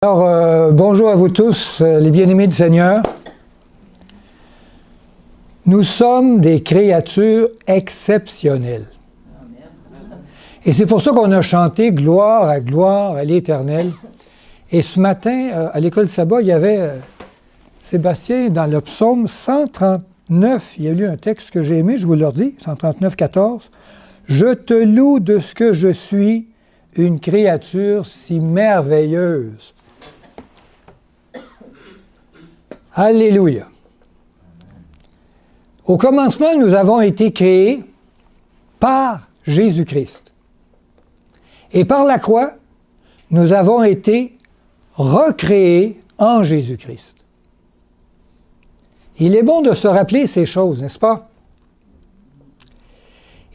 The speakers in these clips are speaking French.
Alors, bonjour à vous tous, les bien-aimés du Seigneur. Nous sommes des créatures exceptionnelles. Et c'est pour ça qu'on a chanté gloire à l'Éternel. Et ce matin, à l'école Sabbat, il y avait Sébastien dans le psaume 139. Il y a lu un texte que j'ai aimé, je vous le redis, 139, 14. « Je te loue de ce que je suis, une créature si merveilleuse. » Alléluia. Au commencement, nous avons été créés par Jésus-Christ. Et par la croix, nous avons été recréés en Jésus-Christ. Il est bon de se rappeler ces choses, n'est-ce pas?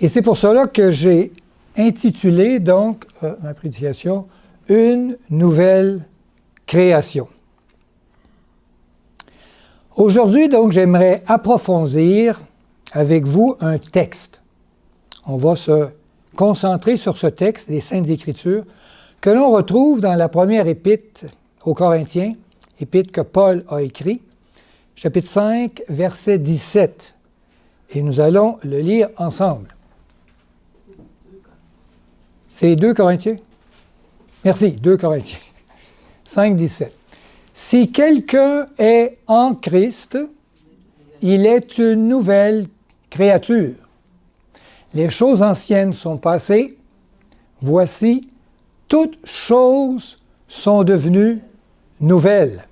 Et c'est pour cela que j'ai intitulé donc ma prédication « Une nouvelle création ». Aujourd'hui, donc, j'aimerais approfondir avec vous un texte. On va se concentrer sur ce texte des Saintes Écritures que l'on retrouve dans la première épître aux Corinthiens, épître que Paul a écrit, chapitre 5, verset 17. Et nous allons le lire ensemble. C'est 2 Corinthiens? Merci, 2 Corinthiens. 5, 17. Si quelqu'un est en Christ, il est une nouvelle créature. Les choses anciennes sont passées. Voici, toutes choses sont devenues nouvelles.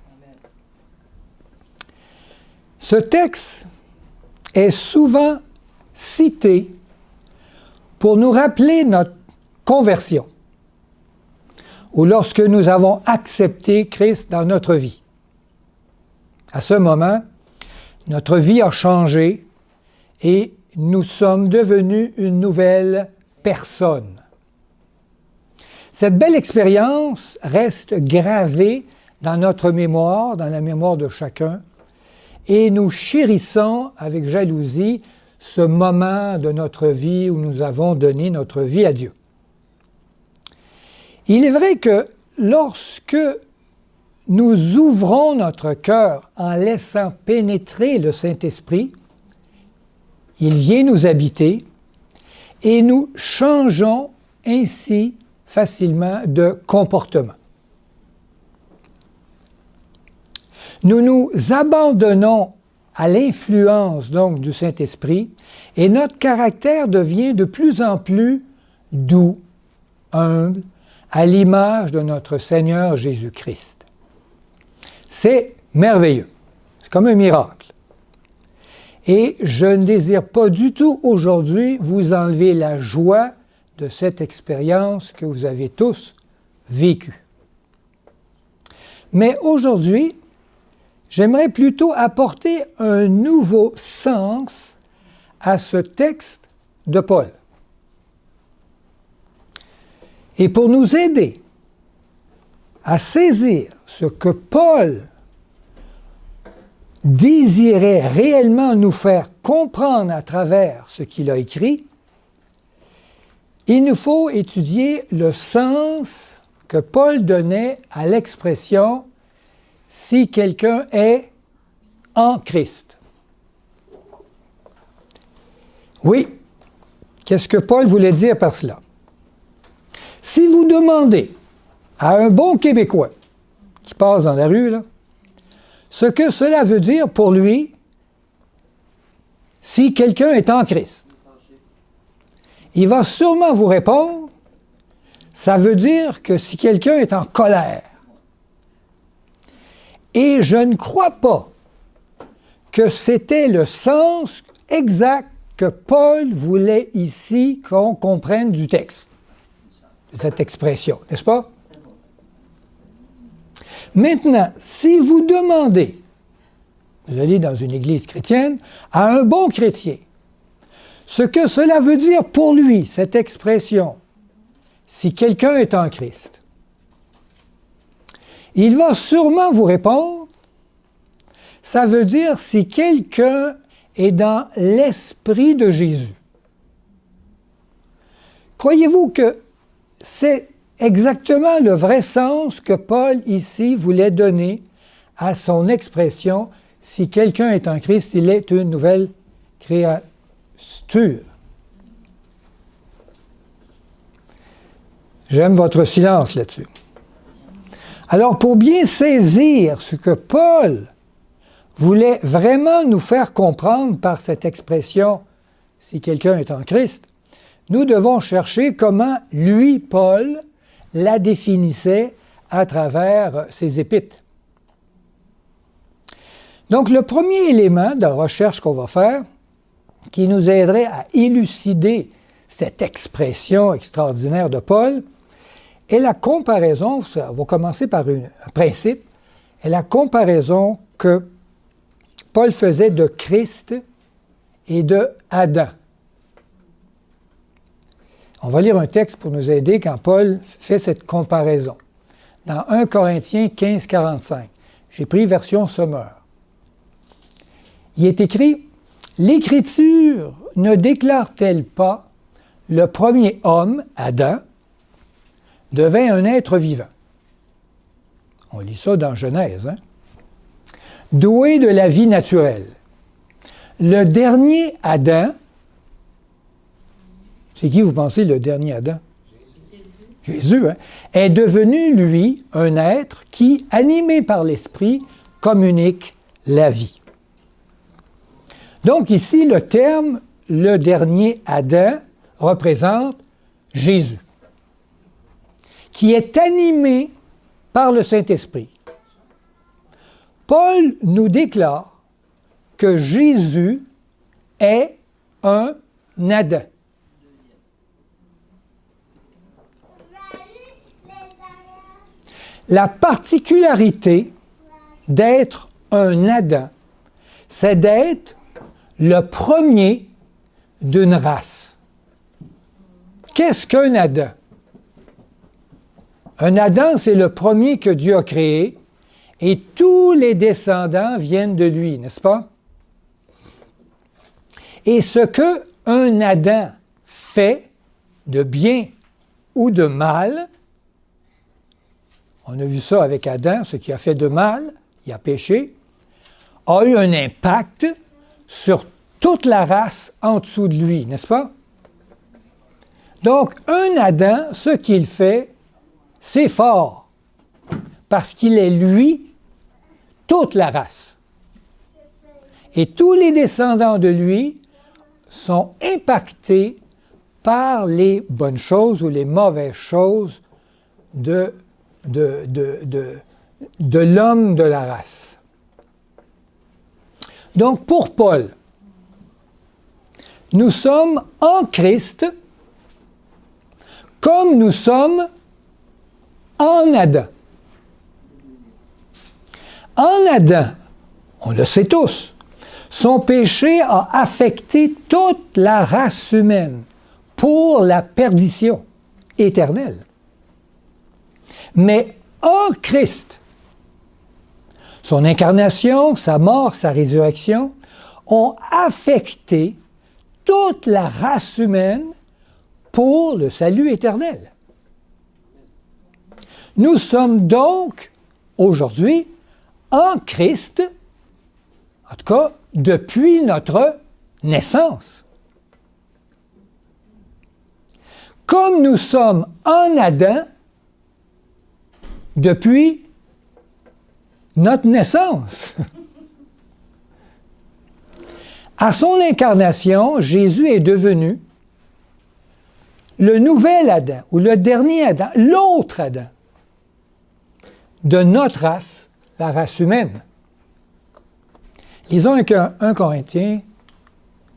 Ce texte est souvent cité pour nous rappeler notre conversion, ou lorsque nous avons accepté Christ dans notre vie. À ce moment, notre vie a changé et nous sommes devenus une nouvelle personne. Cette belle expérience reste gravée dans notre mémoire, dans la mémoire de chacun, et nous chérissons avec jalousie ce moment de notre vie où nous avons donné notre vie à Dieu. Il est vrai que lorsque nous ouvrons notre cœur en laissant pénétrer le Saint-Esprit, il vient nous habiter et nous changeons ainsi facilement de comportement. Nous nous abandonnons à l'influence donc du Saint-Esprit et notre caractère devient de plus en plus doux, humble, à l'image de notre Seigneur Jésus-Christ. C'est merveilleux. C'est comme un miracle. Et je ne désire pas du tout aujourd'hui vous enlever la joie de cette expérience que vous avez tous vécue. Mais aujourd'hui, j'aimerais plutôt apporter un nouveau sens à ce texte de Paul. Et pour nous aider à saisir ce que Paul désirait réellement nous faire comprendre à travers ce qu'il a écrit, il nous faut étudier le sens que Paul donnait à l'expression « si quelqu'un est en Christ ». Oui, qu'est-ce que Paul voulait dire par cela? Si vous demandez à un bon Québécois qui passe dans la rue, là, ce que cela veut dire pour lui, si quelqu'un est en Christ, il va sûrement vous répondre, ça veut dire que si quelqu'un est en colère. Et je ne crois pas que c'était le sens exact que Paul voulait ici qu'on comprenne du texte. Cette expression, n'est-ce pas? Maintenant, si vous demandez, vous allez dans une église chrétienne, à un bon chrétien, ce que cela veut dire pour lui, cette expression, si quelqu'un est en Christ, il va sûrement vous répondre, ça veut dire si quelqu'un est dans l'esprit de Jésus. Croyez-vous que c'est exactement le vrai sens que Paul ici voulait donner à son expression « Si quelqu'un est en Christ, il est une nouvelle créature ». J'aime votre silence là-dessus. Alors, pour bien saisir ce que Paul voulait vraiment nous faire comprendre par cette expression « si quelqu'un est en Christ », nous devons chercher comment lui, Paul, la définissait à travers ses épîtres. Donc, le premier élément de recherche qu'on va faire, qui nous aiderait à élucider cette expression extraordinaire de Paul, est la comparaison, on va commencer par un principe, est la comparaison que Paul faisait de Christ et de Adam. On va lire un texte pour nous aider quand Paul fait cette comparaison. Dans 1 Corinthiens 15, 45, j'ai pris version Sommeur. Il est écrit « L'Écriture ne déclare-t-elle pas le premier homme, Adam, devint un être vivant. » On lit ça dans Genèse, hein? Doué de la vie naturelle. Le dernier Adam, c'est qui vous pensez le dernier Adam? Jésus, hein? Est devenu, lui, un être qui, animé par l'Esprit, communique la vie. Donc ici, le terme « le dernier Adam » représente Jésus, qui est animé par le Saint-Esprit. Paul nous déclare que Jésus est un Adam. La particularité d'être un Adam, c'est d'être le premier d'une race. Qu'est-ce qu'un Adam? Un Adam, c'est le premier que Dieu a créé, et tous les descendants viennent de lui, n'est-ce pas? Et ce qu'un Adam fait, de bien ou de mal, on a vu ça avec Adam, ce qu'il a fait de mal, il a péché, a eu un impact sur toute la race en dessous de lui, n'est-ce pas? Donc, un Adam, ce qu'il fait, c'est fort, parce qu'il est, lui, toute la race. Et tous les descendants de lui sont impactés par les bonnes choses ou les mauvaises choses de l'homme de la race. Donc, pour Paul, nous sommes en Christ comme nous sommes en Adam. En Adam, on le sait tous, son péché a affecté toute la race humaine pour la perdition éternelle. Mais en Christ, son incarnation, sa mort, sa résurrection ont affecté toute la race humaine pour le salut éternel. Nous sommes donc, aujourd'hui, en Christ, en tout cas, depuis notre naissance. Comme nous sommes en Adam depuis notre naissance. À son incarnation, Jésus est devenu le nouvel Adam, ou le dernier Adam, l'autre Adam, de notre race, la race humaine. Lisons 1 Corinthiens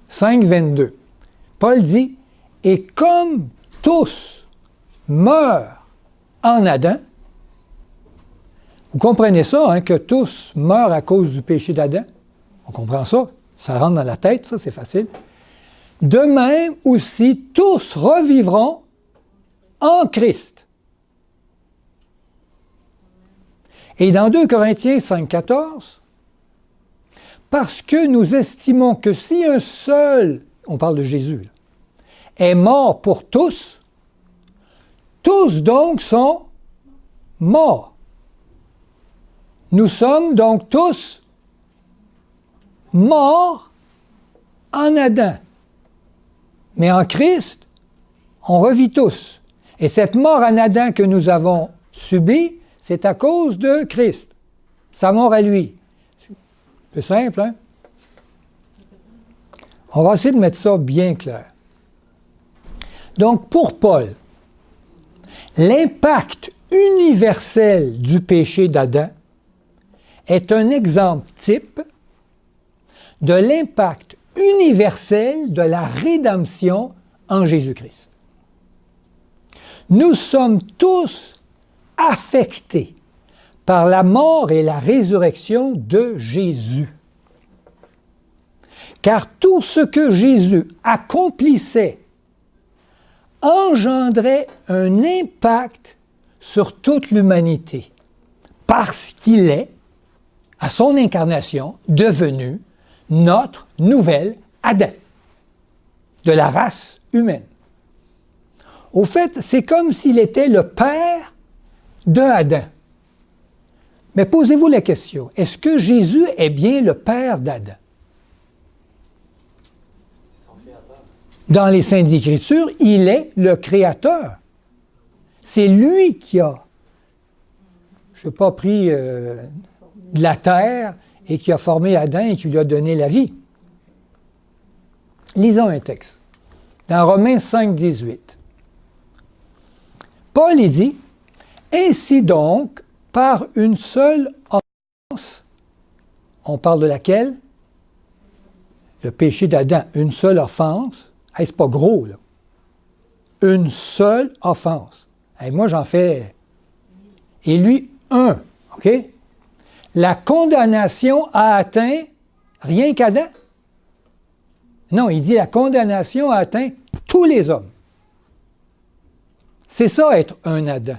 5, 22. Paul dit, « Et comme tous meurent en Adam, » vous comprenez ça, hein, que tous meurent à cause du péché d'Adam? On comprend ça. Ça rentre dans la tête, ça, c'est facile. De même aussi, tous revivront en Christ. Et dans 2 Corinthiens 5, 14, parce que nous estimons que si un seul, on parle de Jésus, là, est mort pour tous Tous donc sont morts. Nous sommes donc tous morts en Adam. Mais en Christ, on revit tous. Et cette mort en Adam que nous avons subie, c'est à cause de Christ. Sa mort à lui. C'est simple, hein? On va essayer de mettre ça bien clair. Donc, pour Paul, l'impact universel du péché d'Adam est un exemple type de l'impact universel de la rédemption en Jésus-Christ. Nous sommes tous affectés par la mort et la résurrection de Jésus. Car tout ce que Jésus accomplissait engendrait un impact sur toute l'humanité, parce qu'il est, à son incarnation, devenu notre nouvel Adam, de la race humaine. Au fait, c'est comme s'il était le père de Adam. Mais posez-vous la question, est-ce que Jésus est bien le père d'Adam? Dans les Saintes Écritures, il est le Créateur. C'est lui qui a, je n'ai pas pris de la terre et qui a formé Adam et qui lui a donné la vie. Lisons un texte. Dans Romains 5, 18. Paul y dit, « Ainsi donc, par une seule offense, on parle de laquelle? Le péché d'Adam, une seule offense. Hey, c'est pas gros, là. Une seule offense. Hey, moi, j'en fais. Et lui, un. OK? La condamnation a atteint rien qu'Adam. Non, il dit la condamnation a atteint tous les hommes. C'est ça, être un Adam.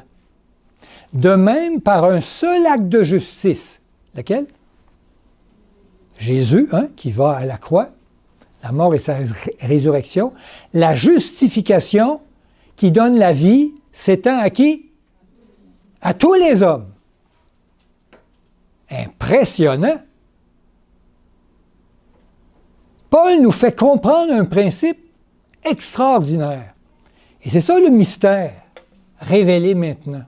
De même, par un seul acte de justice. Lequel? Jésus, hein, qui va à la croix, la mort et sa résurrection, la justification qui donne la vie s'étend à qui? À tous les hommes. Impressionnant. Paul nous fait comprendre un principe extraordinaire. Et c'est ça le mystère révélé maintenant.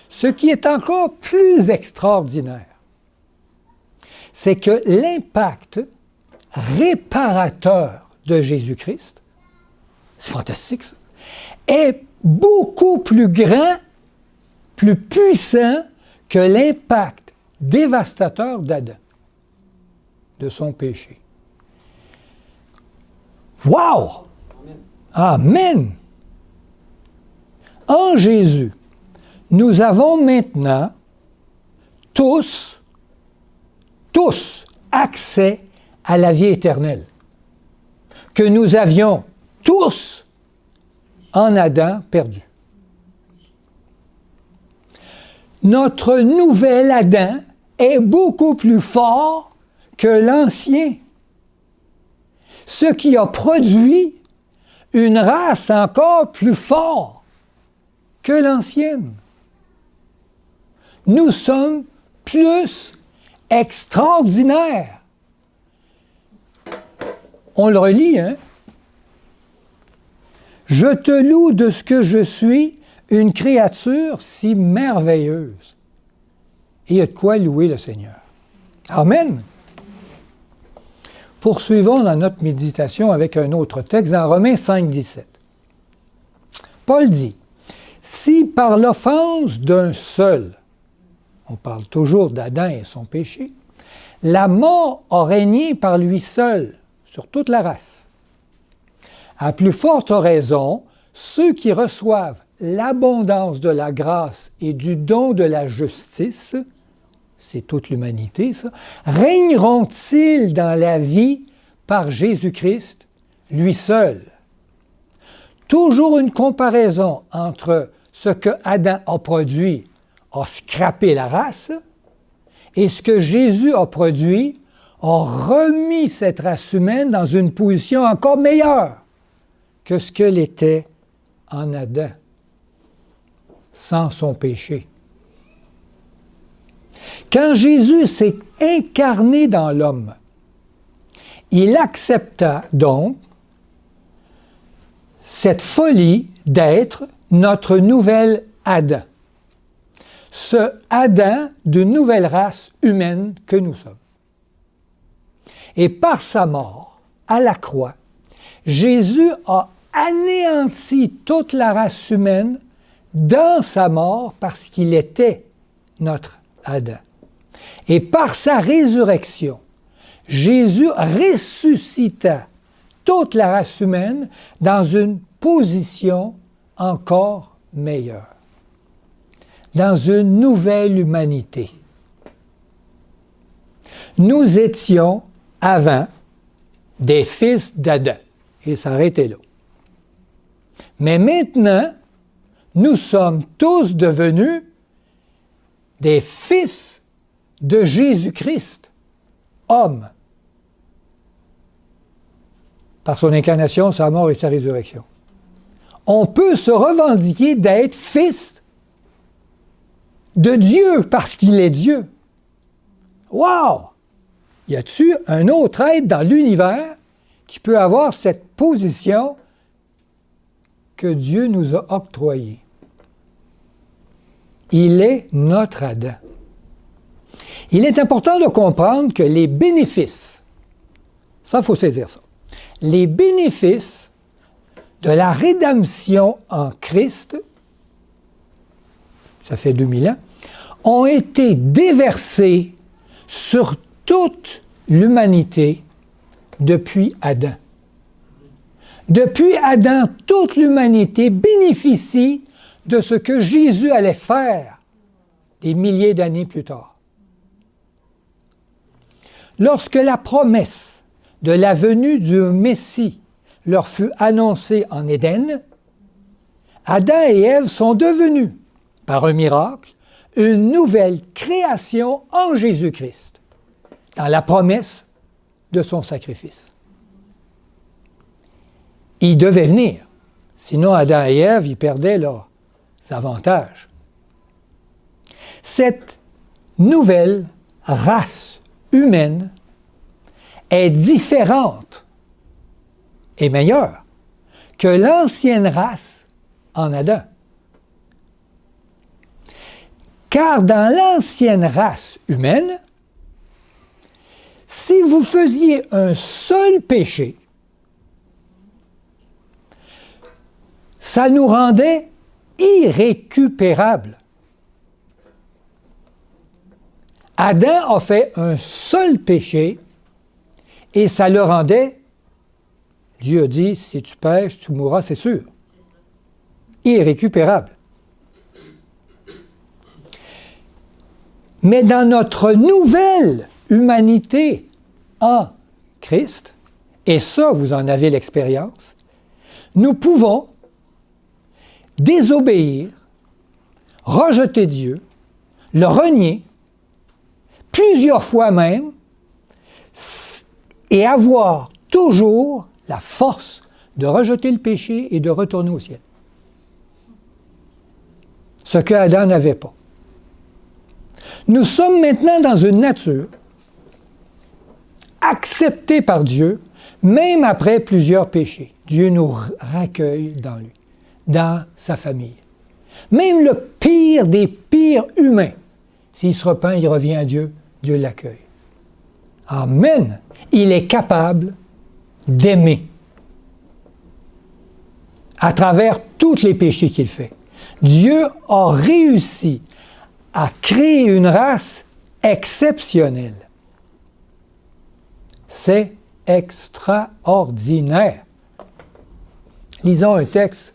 Ce qui est encore plus extraordinaire, c'est que l'impact réparateur de Jésus-Christ, c'est fantastique ça, est beaucoup plus grand, plus puissant que l'impact dévastateur d'Adam, de son péché. Wow! Amen! En Jésus, nous avons maintenant tous accès à la vie éternelle, que nous avions tous en Adam perdu. Notre nouvel Adam est beaucoup plus fort que l'ancien, ce qui a produit une race encore plus forte que l'ancienne. Nous sommes plus extraordinaires. On le relit, hein? Je te loue de ce que je suis, une créature si merveilleuse. Et il y a de quoi louer le Seigneur. Amen. Poursuivons dans notre méditation avec un autre texte, dans Romains 5, 17. Paul dit, « Si par l'offense d'un seul, on parle toujours d'Adam et son péché, la mort a régné par lui seul sur toute la race. À plus forte raison, ceux qui reçoivent l'abondance de la grâce et du don de la justice, c'est toute l'humanité ça, régneront-ils dans la vie par Jésus-Christ, lui seul? » Toujours une comparaison entre ce que Adam a produit, a scrappé la race, et ce que Jésus a produit, a remis cette race humaine dans une position encore meilleure que ce qu'elle était en Adam. sans son péché. Quand Jésus s'est incarné dans l'homme, il accepta donc cette folie d'être notre nouvel Adam. Ce Adam d'une nouvelle race humaine que nous sommes. Et par sa mort à la croix, Jésus a anéanti toute la race humaine dans sa mort parce qu'il était notre Adam. Et par sa résurrection, Jésus ressuscita toute la race humaine dans une position encore meilleure, dans une nouvelle humanité. Nous étions avant des fils d'Adam, et ça arrêtait là. Mais maintenant, nous sommes tous devenus des fils de Jésus-Christ, hommes, par son incarnation, sa mort et sa résurrection. On peut se revendiquer d'être fils de Dieu parce qu'il est Dieu. Wow! Y a-t-il un autre être dans l'univers qui peut avoir cette position que Dieu nous a octroyée? Il est notre Adam. Il est important de comprendre que les bénéfices, ça, il faut saisir ça, les bénéfices de la rédemption en Christ, ça fait 2000 ans, ont été déversés sur toute l'humanité depuis Adam. Depuis Adam, toute l'humanité bénéficie de ce que Jésus allait faire des milliers d'années plus tard. Lorsque la promesse de la venue du Messie leur fut annoncée en Éden, Adam et Ève sont devenus, par un miracle, une nouvelle création en Jésus-Christ, dans la promesse de son sacrifice. Il devait venir, sinon Adam et Ève, ils perdaient leurs avantages. Cette nouvelle race humaine est différente et meilleure que l'ancienne race en Adam. Car dans l'ancienne race humaine, si vous faisiez un seul péché, ça nous rendait irrécupérables. Adam a fait un seul péché et ça le rendait, Dieu a dit, si tu pèches, tu mourras, c'est sûr. Irrécupérable. Mais dans notre nouvelle humanité en Christ, et ça, vous en avez l'expérience, nous pouvons désobéir, rejeter Dieu, le renier, plusieurs fois même, et avoir toujours la force de rejeter le péché et de retourner au ciel. Ce que Adam n'avait pas. Nous sommes maintenant dans une nature acceptée par Dieu, même après plusieurs péchés. Dieu nous raccueille dans lui, dans sa famille. Même le pire des pires humains, s'il se repent, il revient à Dieu, Dieu l'accueille. Amen. Il est capable d'aimer à travers tous les péchés qu'il fait. Dieu a réussi à créer une race exceptionnelle. C'est extraordinaire. Lisons un texte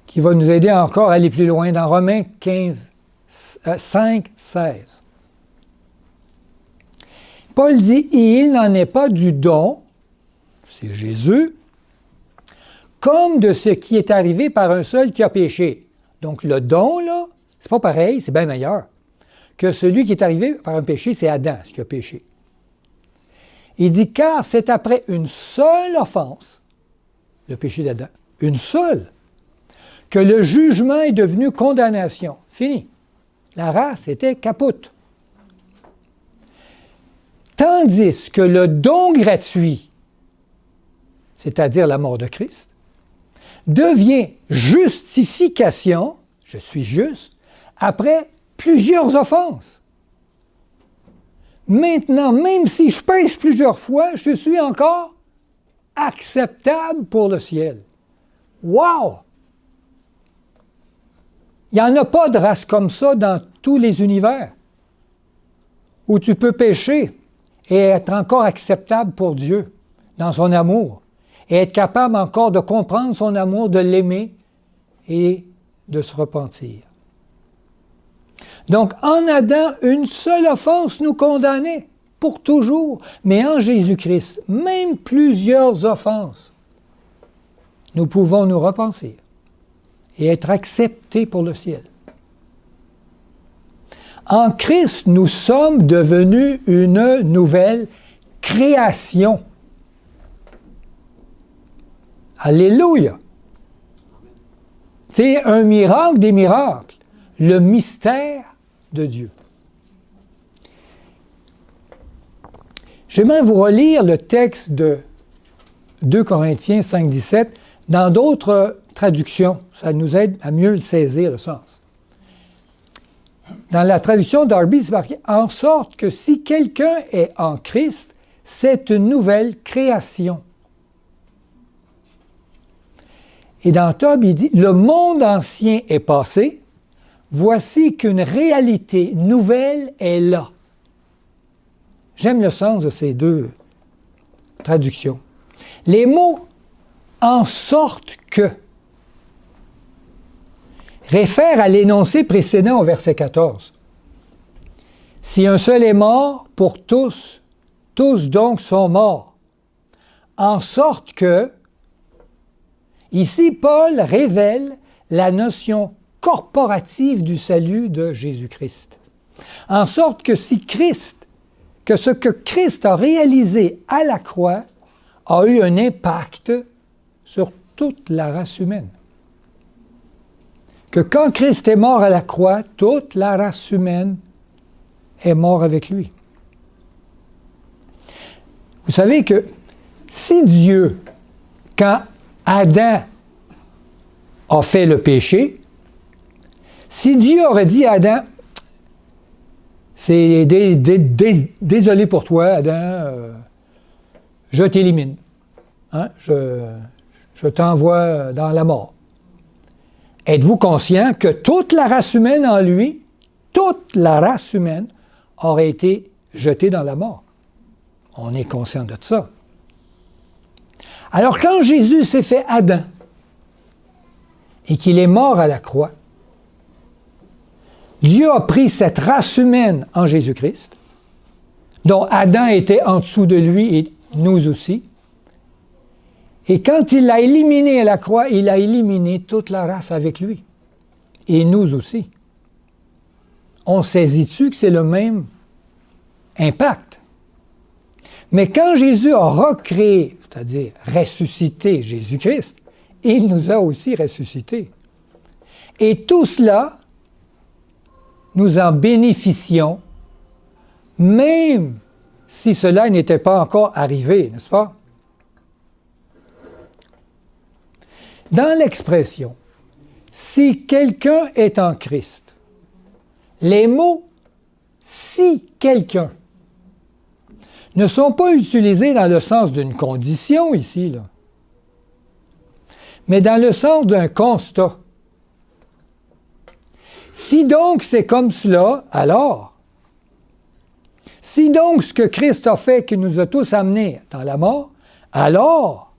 qui va nous aider encore à aller plus loin dans Romains 5, 16. Paul dit, « Et il n'en est pas du don, c'est Jésus, comme de ce qui est arrivé par un seul qui a péché. » Donc le don, là, c'est pas pareil, c'est bien meilleur que celui qui est arrivé par un péché, c'est Adam, ce qui a péché. Il dit, « Car c'est après une seule offense, le péché d'Adam, une seule, que le jugement est devenu condamnation. Fini. La race était capote. Tandis que le don gratuit, c'est-à-dire la mort de Christ, devient justification, je suis juste, après plusieurs offenses. Maintenant, même si je pèse plusieurs fois, je suis encore acceptable pour le ciel. Wow! Il n'y en a pas de race comme ça dans tous les univers où tu peux pécher et être encore acceptable pour Dieu dans son amour et être capable encore de comprendre son amour, de l'aimer et de se repentir. Donc, en Adam, une seule offense nous condamnait pour toujours, mais en Jésus-Christ, même plusieurs offenses, nous pouvons nous repentir et être acceptés pour le ciel. En Christ, nous sommes devenus une nouvelle création. Alléluia! C'est un miracle des miracles, le mystère de Dieu. J'aimerais vous relire le texte de 2 Corinthiens 5, 17 dans d'autres traductions. Ça nous aide à mieux le saisir, le sens. Dans la traduction d'Arby, c'est marqué « En sorte que si quelqu'un est en Christ, c'est une nouvelle création. » Et dans Tob, il dit « Le monde ancien est passé, voici qu'une réalité nouvelle est là. » J'aime le sens de ces deux traductions. Les mots « en sorte que » réfèrent à l'énoncé précédent au verset 14. « Si un seul est mort, pour tous, tous donc sont morts. En sorte que » ici, Paul révèle la notion corporative du salut de Jésus-Christ. En sorte que si Christ, que ce que Christ a réalisé à la croix a eu un impact sur toute la race humaine. Que quand Christ est mort à la croix, toute la race humaine est morte avec lui. Vous savez que si Dieu, quand Adam a fait le péché, si Dieu aurait dit à Adam, c'est désolé pour toi, Adam, je t'élimine, hein, je t'envoie dans la mort. Êtes-vous conscient que toute la race humaine en lui, toute la race humaine aurait été jetée dans la mort? On est conscient de ça. Alors quand Jésus s'est fait Adam et qu'il est mort à la croix, Dieu a pris cette race humaine en Jésus-Christ, dont Adam était en dessous de lui et nous aussi, et quand il l'a éliminé à la croix, il a éliminé toute la race avec lui, et nous aussi. On saisit-tu que c'est le même impact? Mais quand Jésus a recréé, c'est-à-dire ressuscité Jésus-Christ, il nous a aussi ressuscités. Et tout cela, nous en bénéficions, même si cela n'était pas encore arrivé, n'est-ce pas? Dans l'expression « si quelqu'un est en Christ », les mots « si quelqu'un » ne sont pas utilisés dans le sens d'une condition ici, là, mais dans le sens d'un constat. Si donc c'est comme cela, alors, si donc ce que Christ a fait qui nous a tous amenés dans la mort, alors,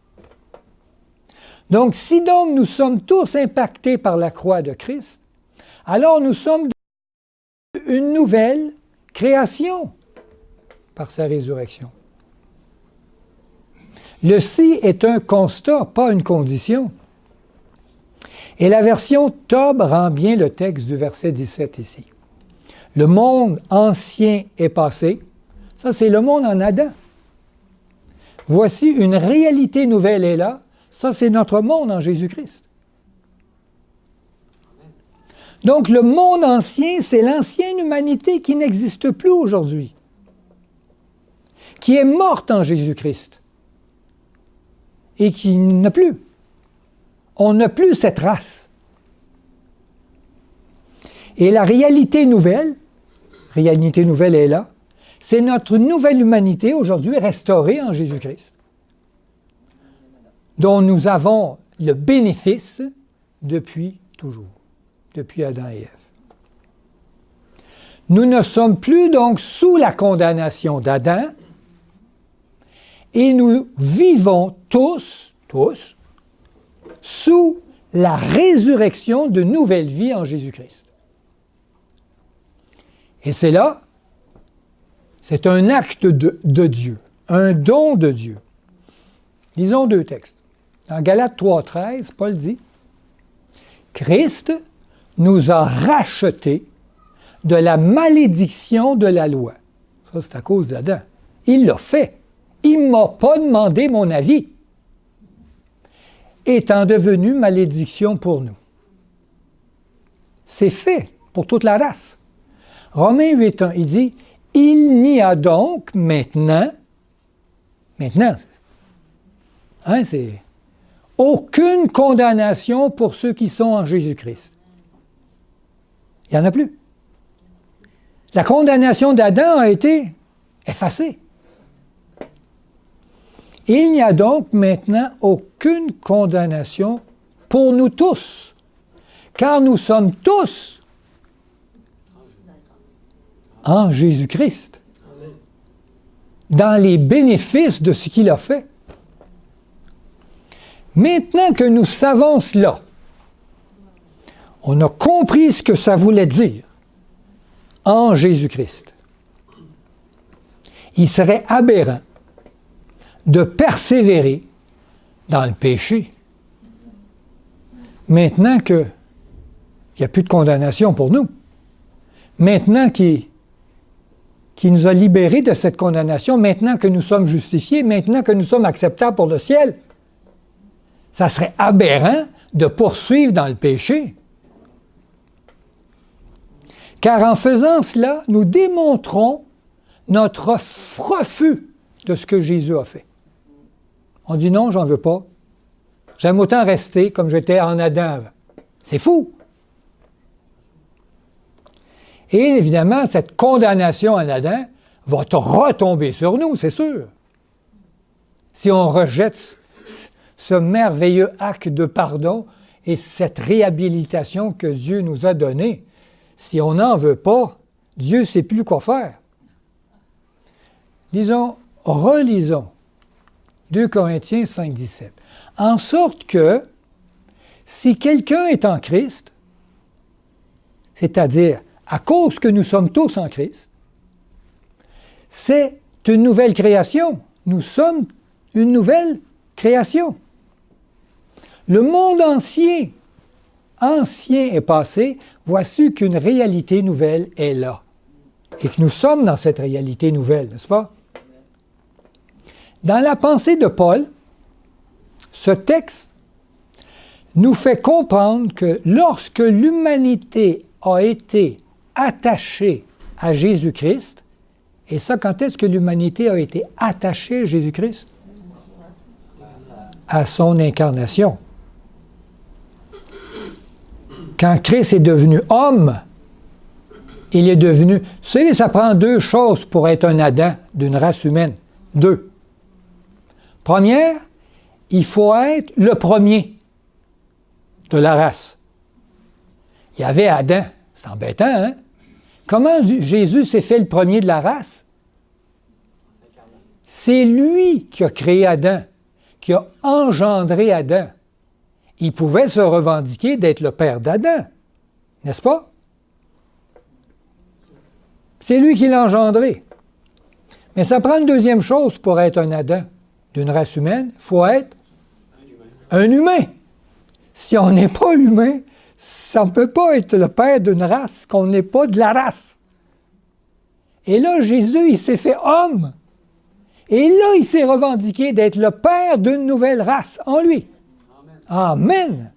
donc si donc nous sommes tous impactés par la croix de Christ, alors nous sommes une nouvelle création par sa résurrection. Le si est un constat, pas une condition. Et la version Tob rend bien le texte du verset 17 ici. Le monde ancien est passé. Ça, c'est le monde en Adam. Voici une réalité nouvelle est là. Ça, c'est notre monde en Jésus-Christ. Donc le monde ancien, c'est l'ancienne humanité qui n'existe plus aujourd'hui, qui est morte en Jésus-Christ et qui n'a plus. On n'a plus cette race. Et la réalité nouvelle est là, c'est notre nouvelle humanité aujourd'hui restaurée en Jésus-Christ, dont nous avons le bénéfice depuis toujours, depuis Adam et Ève. Nous ne sommes plus donc sous la condamnation d'Adam et nous vivons tous, sous la résurrection de nouvelle vie en Jésus-Christ. Et c'est là, c'est un acte de Dieu, un don de Dieu. Lisons 2 textes. Dans Galates 3,13, Paul dit « Christ nous a rachetés de la malédiction de la loi. » Ça, c'est à cause d'Adam. Il l'a fait. Il ne m'a pas demandé mon avis. Étant devenu malédiction pour nous. C'est fait pour toute la race. Romains 8,1, il dit « Il n'y a donc maintenant, c'est aucune condamnation pour ceux qui sont en Jésus-Christ. » Il n'y en a plus. La condamnation d'Adam a été effacée. Il n'y a donc maintenant aucune condamnation pour nous tous, car nous sommes tous en Jésus-Christ, dans les bénéfices de ce qu'il a fait. Maintenant que nous savons cela, on a compris ce que ça voulait dire en Jésus-Christ. Il serait aberrant de persévérer dans le péché. Maintenant qu'il n'y a plus de condamnation pour nous, maintenant qu'il nous a libérés de cette condamnation, maintenant que nous sommes justifiés, maintenant que nous sommes acceptables pour le ciel, ça serait aberrant de poursuivre dans le péché. Car en faisant cela, nous démontrons notre refus de ce que Jésus a fait. On dit non, j'en veux pas. J'aime autant rester comme j'étais en Adam avant. C'est fou! Et évidemment, cette condamnation en Adam va retomber sur nous, c'est sûr. Si on rejette ce merveilleux acte de pardon et cette réhabilitation que Dieu nous a donnée, si on n'en veut pas, Dieu ne sait plus quoi faire. Relisons 2 Corinthiens 5, 17. En sorte que, si quelqu'un est en Christ, c'est-à-dire à cause que nous sommes tous en Christ, c'est une nouvelle création. Nous sommes une nouvelle création. Le monde ancien est passé, voici qu'une réalité nouvelle est là. Et que nous sommes dans cette réalité nouvelle, n'est-ce pas? Dans la pensée de Paul, ce texte nous fait comprendre que lorsque l'humanité a été attachée à Jésus-Christ, et ça, quand est-ce que l'humanité a été attachée à Jésus-Christ? À son incarnation. Quand Christ est devenu homme, il est devenu... Vous savez, ça prend 2 choses pour être un Adam d'une race humaine. 2. Première, il faut être le premier de la race. Il y avait Adam. C'est embêtant, hein? Comment Jésus s'est fait le premier de la race? C'est lui qui a créé Adam, qui a engendré Adam. Il pouvait se revendiquer d'être le père d'Adam, n'est-ce pas? C'est lui qui l'a engendré. Mais ça prend une deuxième chose pour être un Adam d'une race humaine. Il faut être un humain. Si on n'est pas humain, ça ne peut pas être le père d'une race, qu'on n'est pas de la race. Et là, Jésus, il s'est fait homme. Et là, il s'est revendiqué d'être le père d'une nouvelle race en lui. Amen.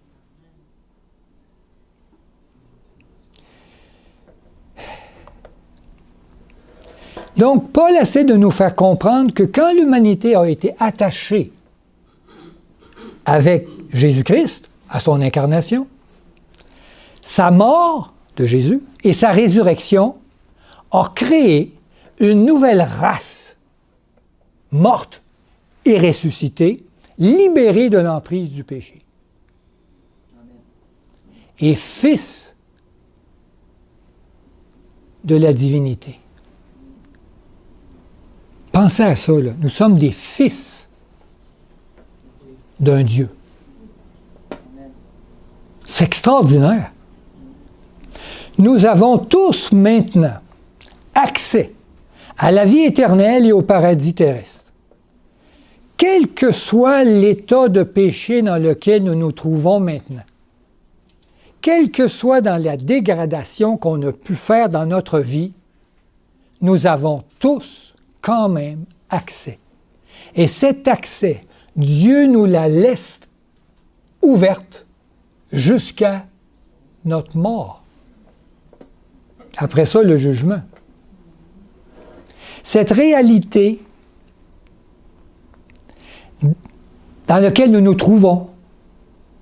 Donc, Paul essaie de nous faire comprendre que quand l'humanité a été attachée avec Jésus-Christ, à son incarnation, sa mort de Jésus et sa résurrection ont créé une nouvelle race, morte et ressuscitée, libérée de l'emprise du péché. Et fils de la divinité. Pensez à ça, là. Nous sommes des fils d'un Dieu. C'est extraordinaire. Nous avons tous maintenant accès à la vie éternelle et au paradis terrestre. Quel que soit l'état de péché dans lequel nous nous trouvons maintenant, quelle que soit dans la dégradation qu'on a pu faire dans notre vie, nous avons tous quand même accès. Et cet accès, Dieu nous la laisse ouverte jusqu'à notre mort. Après ça, le jugement. Cette réalité dans laquelle nous nous trouvons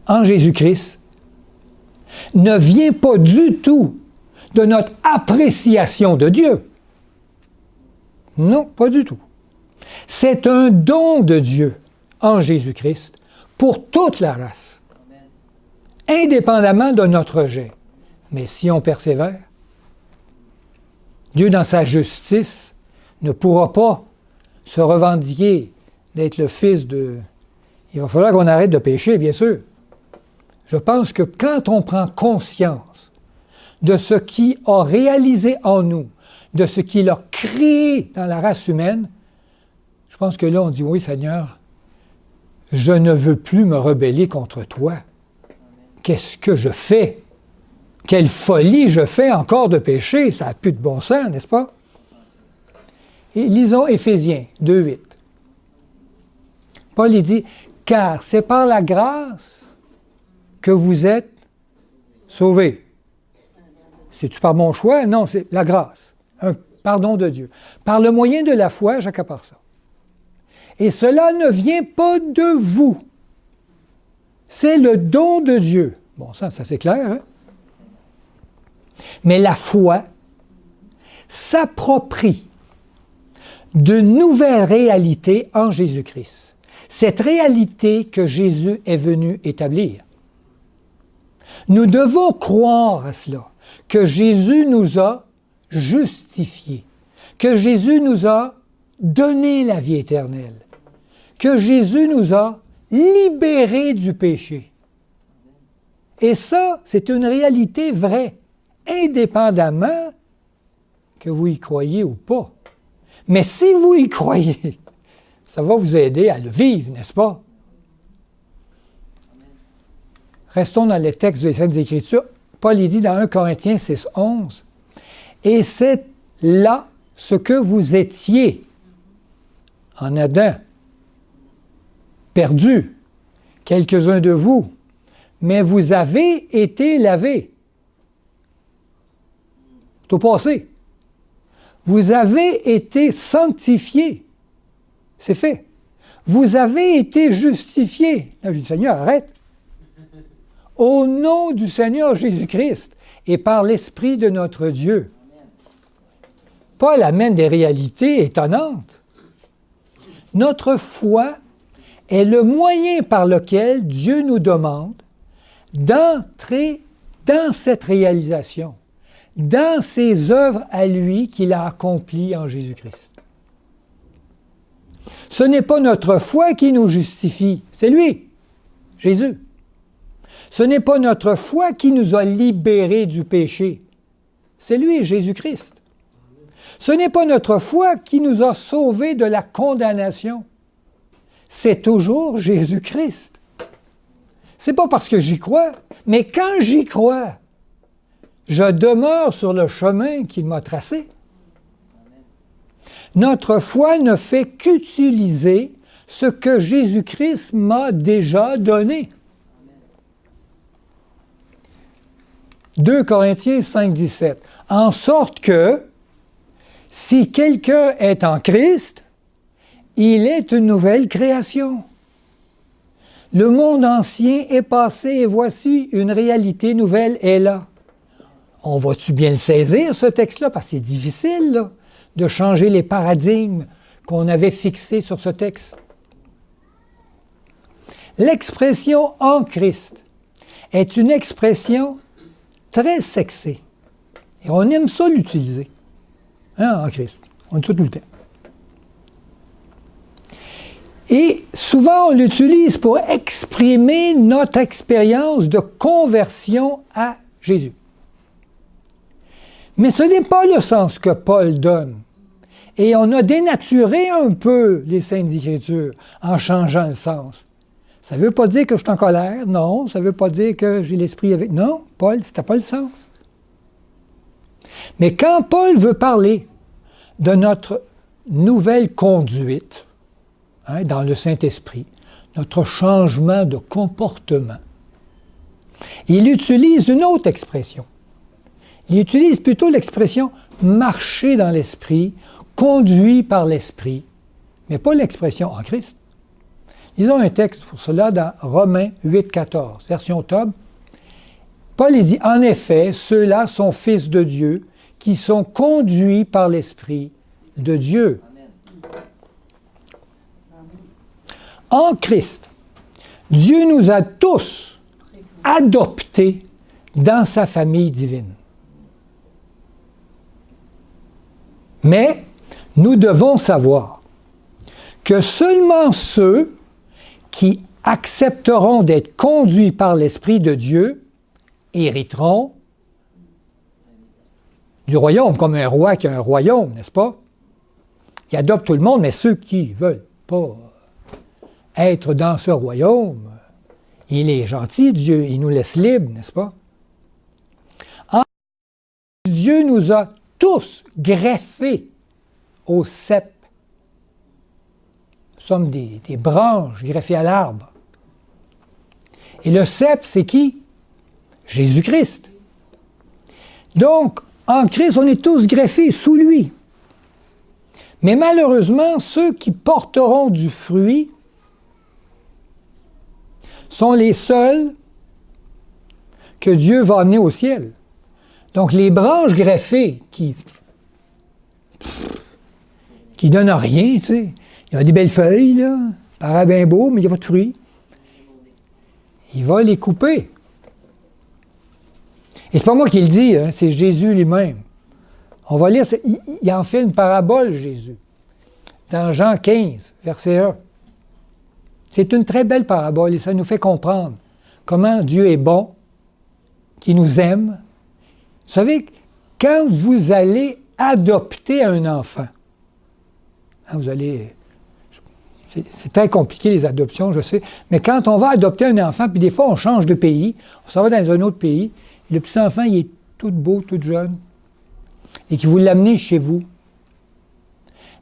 en Jésus-Christ ne vient pas du tout de notre appréciation de Dieu. Non, pas du tout. C'est un don de Dieu en Jésus-Christ pour toute la race, indépendamment de notre jet. Mais si on persévère, Dieu, dans sa justice, ne pourra pas se revendiquer d'être le fils de... Il va falloir qu'on arrête de pécher, bien sûr. Je pense que quand on prend conscience de ce qu'il a réalisé en nous, de ce qu'il a créé dans la race humaine, je pense que là, on dit, oui, Seigneur, je ne veux plus me rebeller contre toi. Qu'est-ce que je fais? Quelle folie je fais encore de pécher? Ça n'a plus de bon sens, n'est-ce pas? Et lisons Éphésiens 2:8. Paul, il dit, « Car c'est par la grâce que vous êtes sauvés. » C'est-tu par mon choix? Non, c'est la grâce. Un pardon de Dieu. Par le moyen de la foi, j'accapare ça. Et cela ne vient pas de vous. C'est le don de Dieu. Bon, ça c'est clair, hein? Mais la foi s'approprie de nouvelles réalités en Jésus-Christ. Cette réalité que Jésus est venu établir. Nous devons croire à cela, que Jésus nous a justifiés, que Jésus nous a donné la vie éternelle, que Jésus nous a libérés du péché. Et ça, c'est une réalité vraie, indépendamment que vous y croyez ou pas. Mais si vous y croyez, ça va vous aider à le vivre, n'est-ce pas? Restons dans les textes des Saintes Écritures. Paul dit dans 1 Corinthiens 6:11, « Et c'est là ce que vous étiez en Adam, perdus, quelques-uns de vous, mais vous avez été lavés. » C'est au passé. Vous avez été sanctifiés. C'est fait. Vous avez été justifiés. Là, je dis, Seigneur, arrête. Au nom du Seigneur Jésus-Christ et par l'Esprit de notre Dieu. Paul amène des réalités étonnantes. Notre foi est le moyen par lequel Dieu nous demande d'entrer dans cette réalisation, dans ses œuvres à lui qu'il a accomplies en Jésus-Christ. Ce n'est pas notre foi qui nous justifie, c'est lui, Jésus. Ce n'est pas notre foi qui nous a libérés du péché, c'est lui, Jésus-Christ. Ce n'est pas notre foi qui nous a sauvés de la condamnation, c'est toujours Jésus-Christ. C'est pas parce que j'y crois, mais quand j'y crois, je demeure sur le chemin qu'il m'a tracé. Notre foi ne fait qu'utiliser ce que Jésus-Christ m'a déjà donné. 2 Corinthiens 5:17. En sorte que, si Si quelqu'un est en Christ, il est une nouvelle création. Le monde ancien est passé et voici une réalité nouvelle est là. On va-tu bien le saisir, ce texte-là? Parce que c'est difficile là, de changer les paradigmes qu'on avait fixés sur ce texte. L'expression « en Christ » est une expression très sexée. Et on aime ça l'utiliser. Hein, en Christ. On dit ça tout le temps. Et souvent, on l'utilise pour exprimer notre expérience de conversion à Jésus. Mais ce n'est pas le sens que Paul donne. Et on a dénaturé un peu les Saintes Écritures en changeant le sens. Ça ne veut pas dire que je suis en colère, non. Ça ne veut pas dire que j'ai l'esprit avec... Non, Paul, ce n'était pas le sens. Mais quand Paul veut parler de notre nouvelle conduite, hein, dans le Saint-Esprit, notre changement de comportement, il utilise une autre expression. Il utilise plutôt l'expression « marcher dans l'Esprit », « conduit par l'Esprit », mais pas l'expression « en Christ ». Lisons un texte pour cela dans Romains 8, 14, version Tob. Paul dit « En effet, ceux-là sont fils de Dieu, qui sont conduits par l'Esprit de Dieu. » En Christ, Dieu nous a tous adoptés dans sa famille divine. Mais nous devons savoir que seulement ceux qui accepteront d'être conduits par l'Esprit de Dieu hériteront du royaume, comme un roi qui a un royaume, n'est-ce pas? Qui adopte tout le monde, mais ceux qui ne veulent pas être dans ce royaume, il est gentil, Dieu, il nous laisse libres, n'est-ce pas? Dieu nous a tous greffés au cep. Nous sommes des branches greffées à l'arbre. Et le cep, c'est qui? Jésus-Christ. Donc, en Christ, on est tous greffés sous lui. Mais malheureusement, ceux qui porteront du fruit sont les seuls que Dieu va amener au ciel. Donc, les branches greffées qui donnent rien, tu sais. Il y a des belles feuilles, là, paraît bien beau, mais il n'y a pas de fruits. Il va les couper. Et c'est pas moi qui le dis, hein, c'est Jésus lui-même. On va lire, il en fait une parabole, Jésus, dans Jean 15, verset 1. C'est une très belle parabole et ça nous fait comprendre comment Dieu est bon, qu'il nous aime. Vous savez, quand vous allez adopter un enfant, hein, vous allez... C'est très compliqué les adoptions, je sais, mais quand on va adopter un enfant, puis des fois on change de pays, on s'en va dans un autre pays, le petit enfant, il est tout beau, tout jeune, et que vous l'amenez chez vous.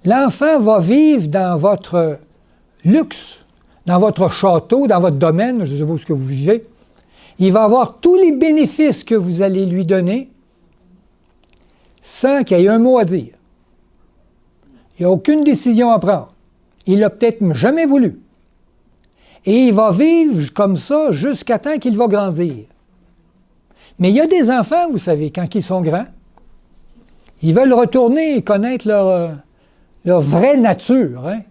L'enfant va vivre dans votre luxe, dans votre château, dans votre domaine, je ne sais pas où ce que vous vivez. Il va avoir tous les bénéfices que vous allez lui donner sans qu'il y ait un mot à dire. Il n'y a aucune décision à prendre. Il l'a peut-être jamais voulu. Et il va vivre comme ça jusqu'à temps qu'il va grandir. Mais il y a des enfants, vous savez, quand ils sont grands, ils veulent retourner et connaître leur vraie nature, hein?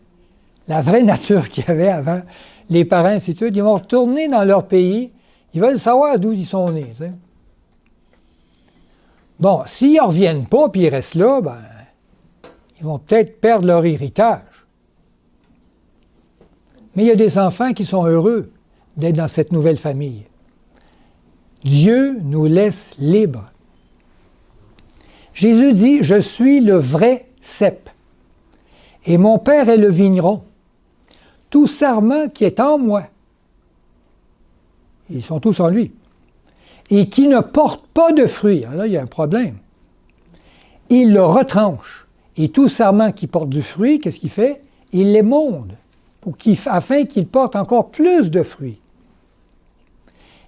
La vraie nature qu'il y avait avant les parents, ainsi de suite. Ils vont retourner dans leur pays, ils veulent savoir d'où ils sont nés. Tu sais. Bon, s'ils ne reviennent pas et ils restent là, ben, ils vont peut-être perdre leur héritage. Mais il y a des enfants qui sont heureux d'être dans cette nouvelle famille. Dieu nous laisse libres. Jésus dit, « Je suis le vrai cep, et mon Père est le vigneron. Tout sarment qui est en moi, ils sont tous en lui, et qui ne porte pas de fruits. » Alors là, il y a un problème. Il le retranche. Et tout sarment qui porte du fruit, qu'est-ce qu'il fait? Il l'émonde, afin qu'il porte encore plus de fruits.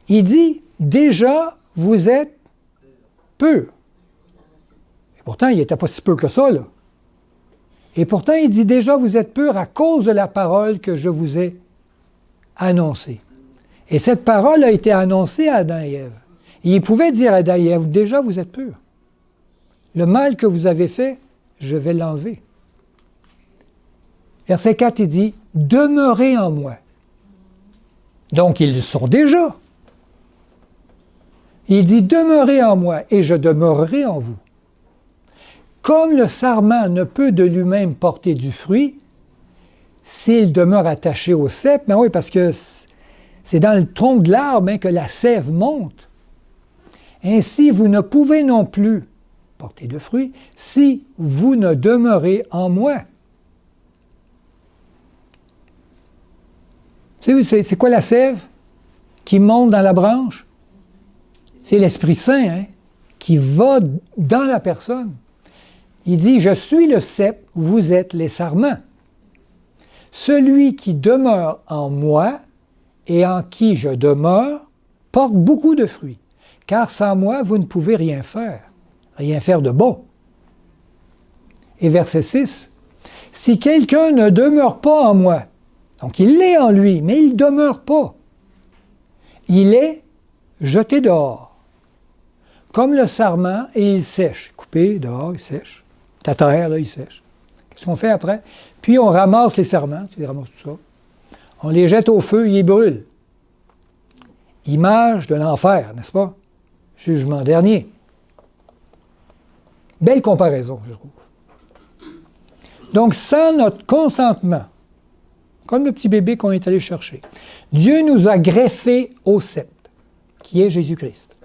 Il dit, déjà, vous êtes purs. Et pourtant, il n'était pas si peu que ça, là. Et pourtant, il dit déjà, vous êtes purs à cause de la parole que je vous ai annoncée. Et cette parole a été annoncée à Adam et Ève. Il pouvait dire à Adam et Ève, déjà, vous êtes purs. Le mal que vous avez fait, je vais l'enlever. Verset 4, il dit, demeurez en moi. Donc, ils le sont déjà. Il dit, demeurez en moi et je demeurerai en vous. Comme le sarment ne peut de lui-même porter du fruit, s'il demeure attaché au cep, ben oui, parce que c'est dans le tronc de l'arbre que la sève monte. Ainsi, vous ne pouvez non plus porter de fruit si vous ne demeurez en moi. C'est quoi la sève qui monte dans la branche? C'est l'Esprit Saint qui va dans la personne. Il dit, je suis le cep, vous êtes les sarments. Celui qui demeure en moi et en qui je demeure porte beaucoup de fruits, car sans moi, vous ne pouvez rien faire de bon. Et verset 6, si quelqu'un ne demeure pas en moi, donc il est en lui, mais il ne demeure pas, il est jeté dehors, comme le sarment, et il sèche. Coupé dehors, il sèche. Ta terre, là, il sèche. Qu'est-ce qu'on fait après? Puis on ramasse les sarments, tu ramasses tout ça. On les jette au feu, ils brûlent. Image de l'enfer, n'est-ce pas? Jugement dernier. Belle comparaison, je trouve. Donc, sans notre consentement, comme le petit bébé qu'on est allé chercher, Dieu nous a greffés au sceptre, qui est Jésus-Christ.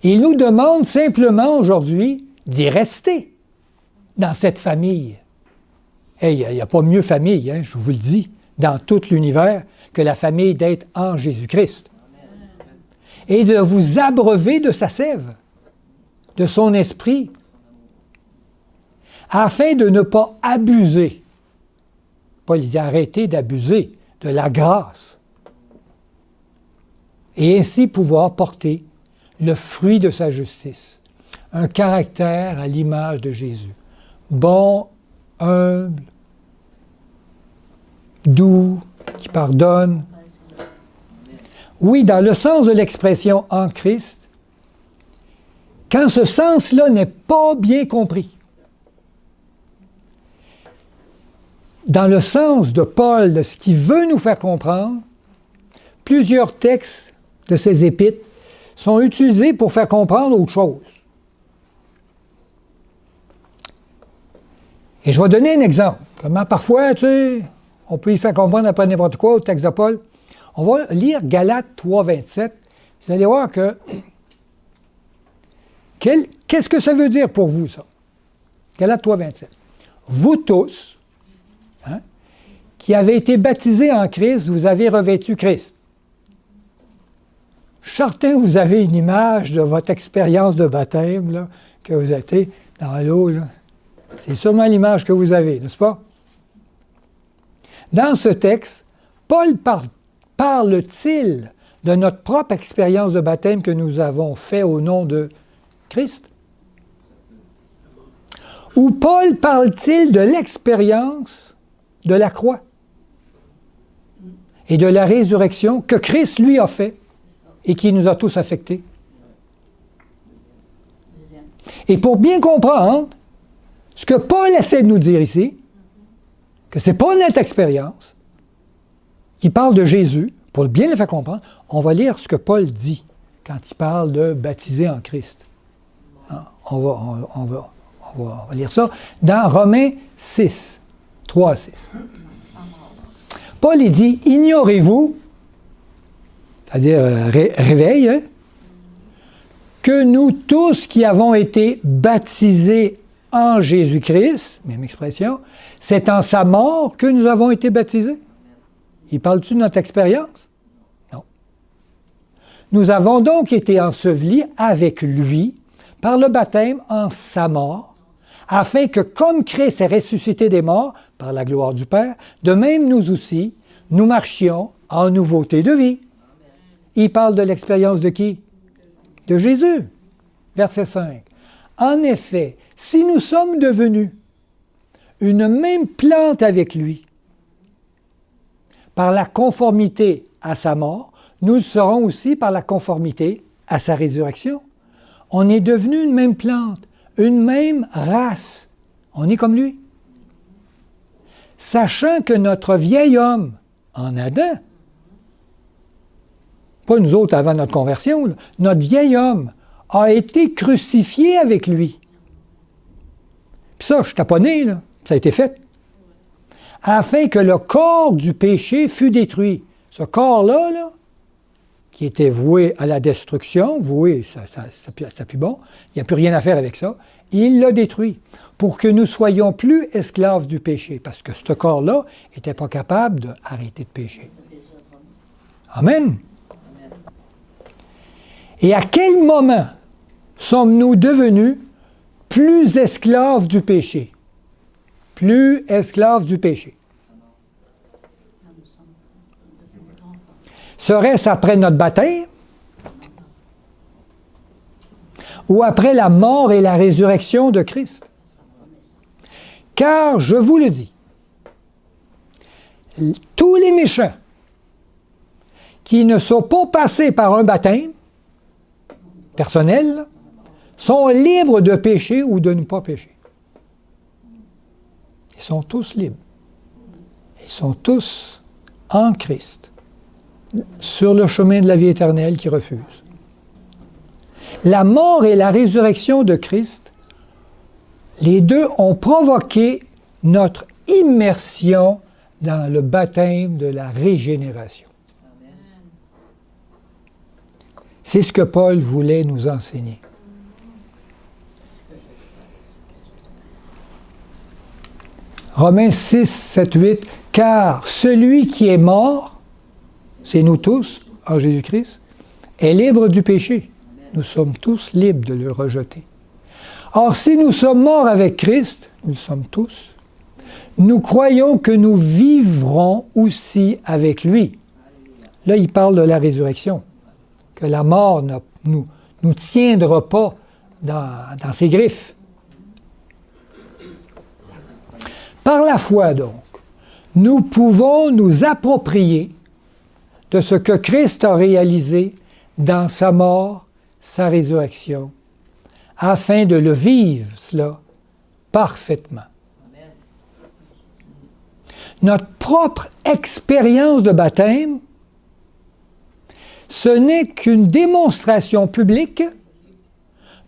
Il nous demande simplement aujourd'hui d'y rester dans cette famille. Il n'y a pas mieux famille, je vous le dis, dans tout l'univers, que la famille d'être en Jésus-Christ. Et de vous abreuver de sa sève, de son esprit, afin de ne pas abuser. Paul dit arrêtez d'abuser de la grâce. Et ainsi pouvoir porter le fruit de sa justice. Un caractère à l'image de Jésus. Bon, humble, doux, qui pardonne. Oui, dans le sens de l'expression « en Christ », quand ce sens-là n'est pas bien compris, dans le sens de Paul, de ce qu'il veut nous faire comprendre, plusieurs textes de ses épîtres sont utilisés pour faire comprendre autre chose. Et je vais donner un exemple. Comment parfois, on peut y faire comprendre après n'importe quoi au texte de Paul. On va lire Galates 3, 27. Vous allez voir que... Qu'est-ce que ça veut dire pour vous, ça? Galates 3, 27. Vous tous, qui avez été baptisés en Christ, vous avez revêtu Christ. Certains, vous avez une image de votre expérience de baptême, là, que vous étiez dans l'eau. Là. C'est sûrement l'image que vous avez, n'est-ce pas? Dans ce texte, Paul parle-t-il de notre propre expérience de baptême que nous avons fait au nom de Christ? Ou Paul parle-t-il de l'expérience de la croix et de la résurrection que Christ, lui, a fait et qui nous a tous affectés? Et pour bien comprendre ce que Paul essaie de nous dire ici, que ce n'est pas notre expérience, qui parle de Jésus, pour bien le faire comprendre, on va lire ce que Paul dit quand il parle de baptiser en Christ. On va lire ça dans Romains 6, 3 à 6. Paul, il dit, ignorez-vous, c'est-à-dire réveille, que nous tous qui avons été baptisés en Jésus-Christ, même expression, c'est en sa mort que nous avons été baptisés. Il parle-tu de notre expérience? Non. Nous avons donc été ensevelis avec lui par le baptême en sa mort, afin que, comme Christ est ressuscité des morts par la gloire du Père, de même nous aussi, nous marchions en nouveauté de vie. Il parle de l'expérience de qui? De Jésus. Verset 5. En effet, si nous sommes devenus une même plante avec lui. Par la conformité à sa mort, nous le serons aussi par la conformité à sa résurrection. On est devenu une même plante, une même race. On est comme lui. Sachant que notre vieil homme, en Adam, pas nous autres avant notre conversion, là, notre vieil homme a été crucifié avec lui. Puis ça, je suis taponné, là, ça a été fait. Afin que le corps du péché fût détruit. Ce corps-là, là, qui était voué à la destruction, voué, ça plus bon, il n'y a plus rien à faire avec ça, il l'a détruit pour que nous ne soyons plus esclaves du péché, parce que ce corps-là n'était pas capable d'arrêter de pécher. Amen. Et à quel moment sommes-nous devenus plus esclaves du péché? Plus esclaves du péché. Serait-ce après notre baptême? Ou après la mort et la résurrection de Christ? Car, je vous le dis, tous les méchants qui ne sont pas passés par un baptême personnel sont libres de pécher ou de ne pas pécher. Ils sont tous libres. Ils sont tous en Christ, sur le chemin de la vie éternelle qu'ils refusent. La mort et la résurrection de Christ, les deux ont provoqué notre immersion dans le baptême de la régénération. C'est ce que Paul voulait nous enseigner. Romains 6, 7, 8, « Car celui qui est mort, c'est nous tous, en Jésus-Christ, est libre du péché. Nous sommes tous libres de le rejeter. Or, si nous sommes morts avec Christ, nous le sommes tous, nous croyons que nous vivrons aussi avec lui. » Là, il parle de la résurrection, que la mort ne nous tiendra pas dans ses griffes. Par la foi, donc, nous pouvons nous approprier de ce que Christ a réalisé dans sa mort, sa résurrection, afin de le vivre, cela, parfaitement. Amen. Notre propre expérience de baptême, ce n'est qu'une démonstration publique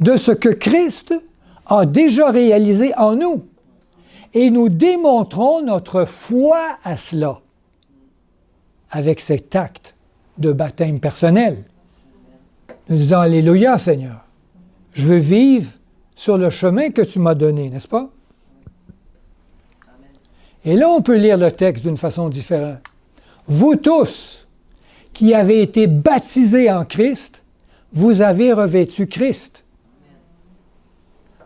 de ce que Christ a déjà réalisé en nous. Et nous démontrons notre foi à cela avec cet acte de baptême personnel. Nous disons « Alléluia, Seigneur, je veux vivre sur le chemin que tu m'as donné, n'est-ce pas? » Et là, on peut lire le texte d'une façon différente. « Vous tous qui avez été baptisés en Christ, vous avez revêtu Christ. »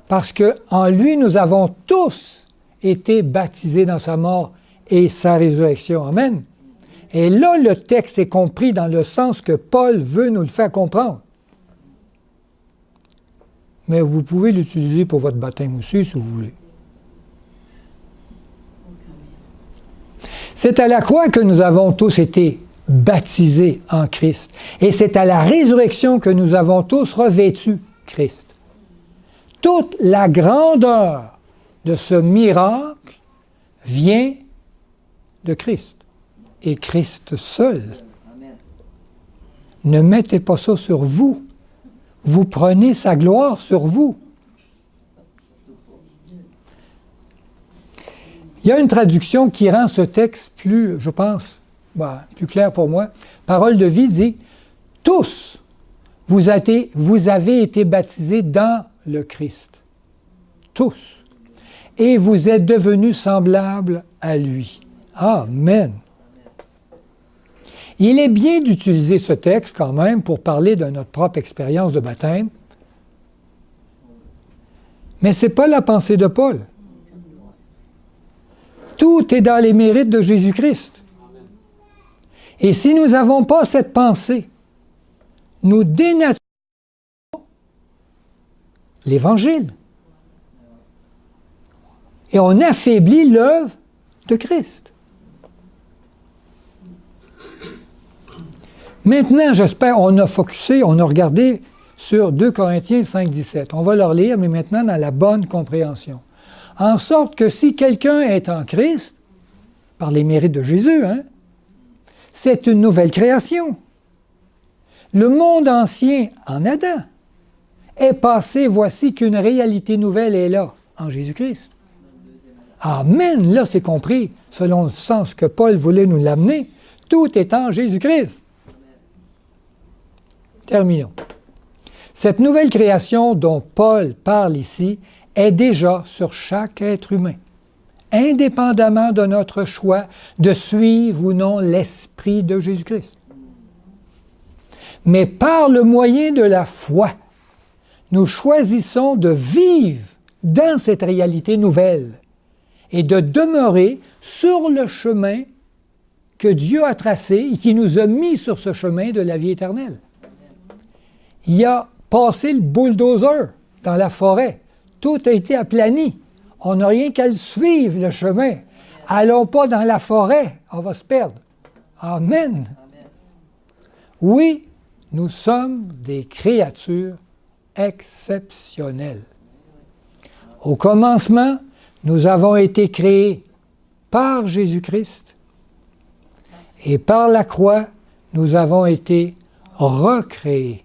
Parce qu'en lui, nous avons tous été baptisés dans sa mort et sa résurrection. Amen. Et là, le texte est compris dans le sens que Paul veut nous le faire comprendre. Mais vous pouvez l'utiliser pour votre baptême aussi, si vous voulez. C'est à la croix que nous avons tous été baptisés en Christ. Et c'est à la résurrection que nous avons tous revêtu Christ. Toute la grandeur de ce miracle vient de Christ. Et Christ seul. Amen. Ne mettez pas ça sur vous. Vous prenez sa gloire sur vous. Il y a une traduction qui rend ce texte plus, je pense, plus clair pour moi. Parole de vie dit « Tous, vous avez été baptisés dans le Christ. » Tous. Et vous êtes devenus semblables à lui. Amen. Il est bien d'utiliser ce texte quand même pour parler de notre propre expérience de baptême, mais ce n'est pas la pensée de Paul. Tout est dans les mérites de Jésus-Christ. Et si nous n'avons pas cette pensée, nous dénaturons l'Évangile. et on affaiblit l'œuvre de Christ. Maintenant, j'espère, on a focusé, on a regardé sur 2 Corinthiens 5, 17. On va le relire, mais maintenant dans la bonne compréhension. En sorte que si quelqu'un est en Christ, par les mérites de Jésus, c'est une nouvelle création. Le monde ancien, en Adam, est passé, voici qu'une réalité nouvelle est là, en Jésus-Christ. Amen, là c'est compris, selon le sens que Paul voulait nous l'amener. Tout est en Jésus-Christ. Terminons. Cette nouvelle création dont Paul parle ici est déjà sur chaque être humain, indépendamment de notre choix de suivre ou non l'Esprit de Jésus-Christ. Mais par le moyen de la foi, nous choisissons de vivre dans cette réalité nouvelle et de demeurer sur le chemin que Dieu a tracé et qui nous a mis sur ce chemin de la vie éternelle. Il a passé le bulldozer dans la forêt. Tout a été aplani. On n'a rien qu'à le suivre, le chemin. Allons pas dans la forêt, on va se perdre. Amen. Oui, nous sommes des créatures exceptionnelles. Au commencement, nous avons été créés par Jésus-Christ et par la croix, nous avons été recréés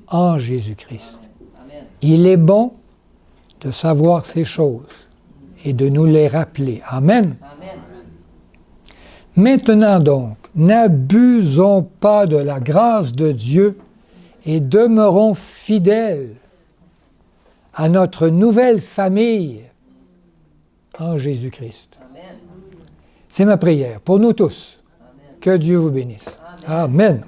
en Jésus-Christ. Il est bon de savoir ces choses et de nous les rappeler. Amen. Amen. Maintenant donc, n'abusons pas de la grâce de Dieu et demeurons fidèles à notre nouvelle famille en Jésus-Christ. C'est ma prière pour nous tous. Que Dieu vous bénisse. Amen.